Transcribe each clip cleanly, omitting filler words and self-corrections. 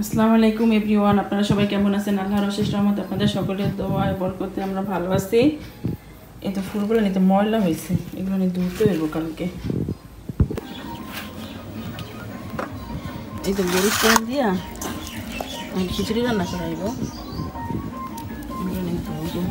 আসসালামু আলাইকুম এভরিওয়ান, আপনারা সবাই কেমন আছেন? আল্লাহর অশেষ রহমত আপনাদের সকলের দোয়া বরকতে আমরা ভালো আছি। এই তো ফুলগুলো নিতে ময়লা হয়েছে, এগুলো নিয়ে ধুতে হইব কালকে। এই তো গরুর তেল দিয়া আমি খিচুড়ি রান্না করাইব, এগুলো নিয়ে ধুবো।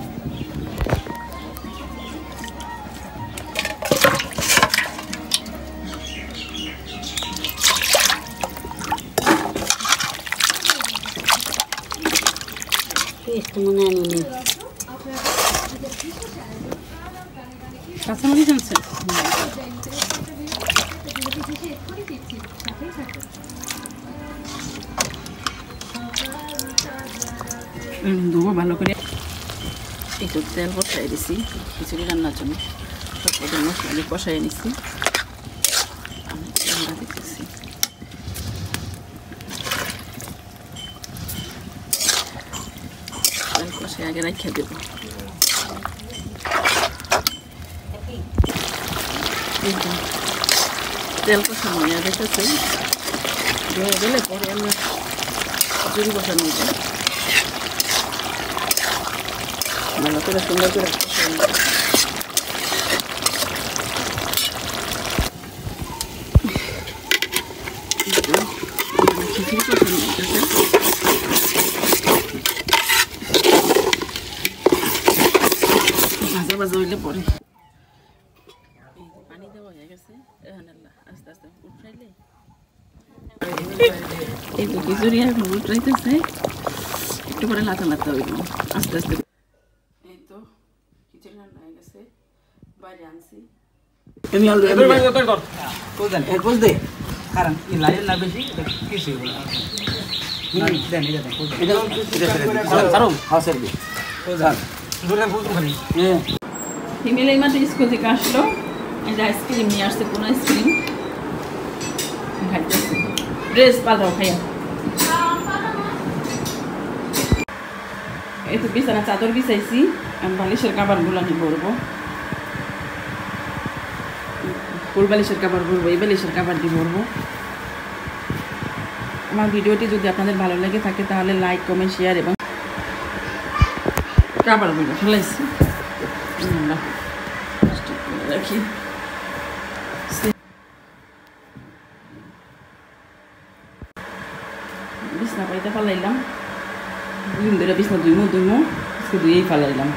কাঁচামরিচ আনছে, ধুবো ভালো করে। একটু তেল কষাই দিছি খিচুড়ি রান্নার জন্য, তারপরে মশলা কষাই নিছি। আমি তেলটা দিতেছি, তেল কষাই আগে রাখা দেবো। তেল কষানো হয়ে দেখেছে, ধুয়ে গেলে পরে আমরা খিচুড়ি কষানো হয়েছে। ভালো করে সুন্দর করে খিচুড়ি কষানো হয়েছে। ভাজা ভাজা হইলে পরে পানি দেওয়া হয়ে গেছে। আস্তে আস্তে উঠাইলে এই তো খিচুড়ি এখন উঠাইতেছে, একটু করে লাতা লাতা হইব আস্তে আস্তে। এই তো খিচুড়ি রান্না হয়ে গেছে, বাইরে আনছি। ফিমেল এই মাত্র স্কুল থেকে আসলো, এই যে আইসক্রিম নিয়ে আসছে, কোন আইসক্রিম খাইতেছে। ড্রেস পাল্টাও খাইয়া। এই তো বিছানা চাদর বিছাইছি, আমি বালিশের কাবারগুলো আমি ভরবো। ফুল বালিশের কাবার ভরবো, এই বালিশের কাবার দিয়ে ভরবো। আমার ভিডিওটি যদি আপনাদের ভালো লেগে থাকে তাহলে লাইক কমেন্ট শেয়ার এবং কাবারগুলো ফেলাইছি রাখি। বিছনা পাইতে ফালাইলাম, দুদিন ধরে বিছনা ধুইমো আজকে ধুয়েই ফালাইলাম।